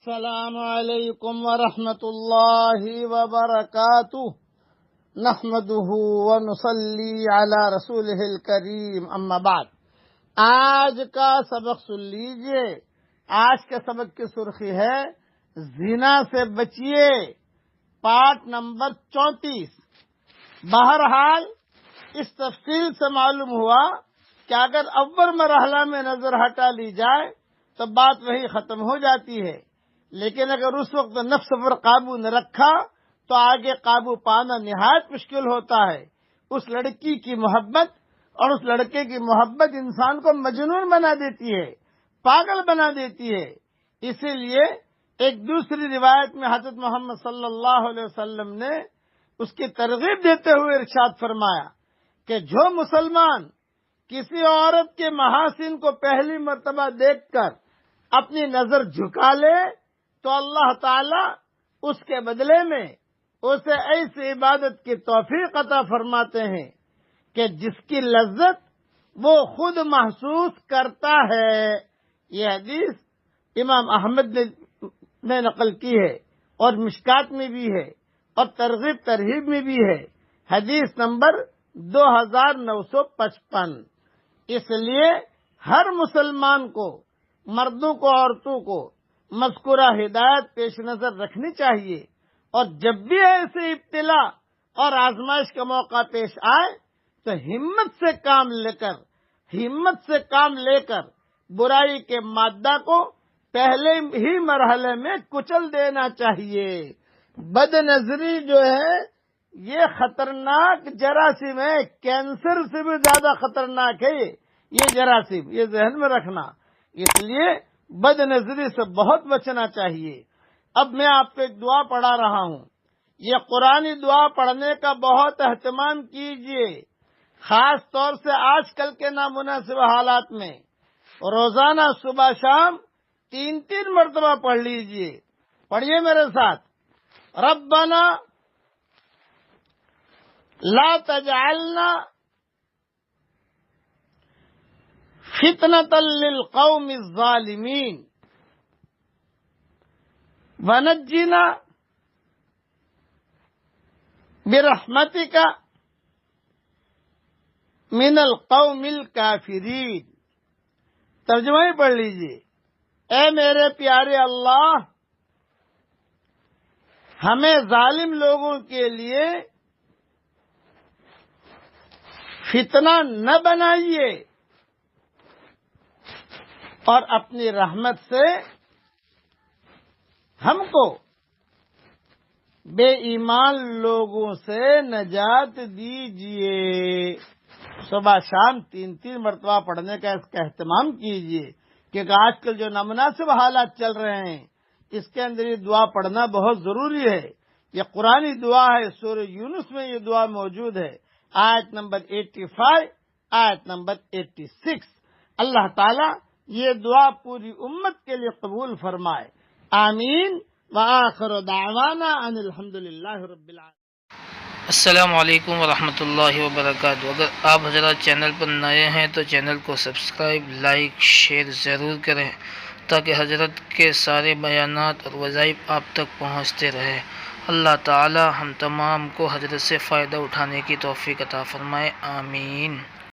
السلام علیکم ورحمۃ اللہ وبرکاتہ نحمده ونصلی علی رسولہ الکریم اما بعد۔ آج کا سبق سن لیجئے۔ آج کے سبق کی سرخی ہے زنا سے بچیے، پارٹ نمبر 34۔ بہرحال اس تفصیل سے معلوم ہوا کہ اگر اول مرحلہ میں نظر ہٹا لی جائے تو بات وہی ختم ہو جاتی ہے، لیکن اگر اس وقت نفس پر قابو نہ رکھا تو آگے قابو پانا نہایت مشکل ہوتا ہے۔ اس لڑکی کی محبت اور اس لڑکے کی محبت انسان کو مجنون بنا دیتی ہے، پاگل بنا دیتی ہے۔ اسی لیے ایک دوسری روایت میں حضرت محمد صلی اللہ علیہ وسلم نے اس کی ترغیب دیتے ہوئے ارشاد فرمایا کہ جو مسلمان کسی عورت کے محاسن کو پہلی مرتبہ دیکھ کر اپنی نظر جھکا لے تو اللہ تعالی اس کے بدلے میں اسے ایسی عبادت کی توفیق عطا فرماتے ہیں کہ جس کی لذت وہ خود محسوس کرتا ہے۔ یہ حدیث امام احمد نے نقل کی ہے اور مشکات میں بھی ہے اور ترغیب ترہیب میں بھی ہے، حدیث نمبر 2955۔ اس لیے ہر مسلمان کو، مردوں کو، عورتوں کو مذکورہ ہدایت پیش نظر رکھنی چاہیے، اور جب بھی ایسے ابتلا اور آزمائش کا موقع پیش آئے تو ہمت سے کام لے کر برائی کے مادہ کو پہلے ہی مرحلے میں کچل دینا چاہیے۔ بد نظری جو ہے یہ خطرناک جراثیم ہے، کینسر سے بھی زیادہ خطرناک ہے یہ جراثیم، یہ ذہن میں رکھنا۔ اس لیے بد نظری سے بہت بچنا چاہیے۔ اب میں آپ کو ایک دعا پڑھا رہا ہوں، یہ قرآنی دعا پڑھنے کا بہت اہتمام کیجیے، خاص طور سے آج کل کے نامناسب حالات میں روزانہ صبح شام 3 مرتبہ پڑھ لیجیے۔ پڑھیے میرے ساتھ۔ ربنا لا تجعلنا فتنة للقوم الظالمین ونجنا برحمتک من القوم الکافرین۔ ترجمہ ہی پڑھ لیجئے۔ اے میرے پیارے اللہ، ہمیں ظالم لوگوں کے لیے فتنہ نہ بنائیے، اور اپنی رحمت سے ہم کو بے ایمان لوگوں سے نجات دیجیے۔ صبح شام 3 مرتبہ پڑھنے کا اس کا اہتمام کیجیے، کیونکہ آج کل جو نامناسب حالات چل رہے ہیں اس کے اندر یہ دعا پڑھنا بہت ضروری ہے۔ یہ قرآنی دعا ہے، سورہ یونس میں یہ دعا موجود ہے، آیت نمبر 85، آیت نمبر 86۔ اللہ تعالی یہ دعا پوری امت کے لیے قبول فرمائے، آمین۔ وآخر دعوانا ان الحمدللہ رب العالمین۔ السلام علیکم ورحمۃ اللہ وبرکاتہ۔ اگر آپ حضرات چینل پر نئے ہیں تو چینل کو سبسکرائب، لائک، شیئر ضرور کریں تاکہ حضرت کے سارے بیانات اور وظائف آپ تک پہنچتے رہے۔ اللہ تعالی ہم تمام کو حضرت سے فائدہ اٹھانے کی توفیق عطا فرمائے، آمین۔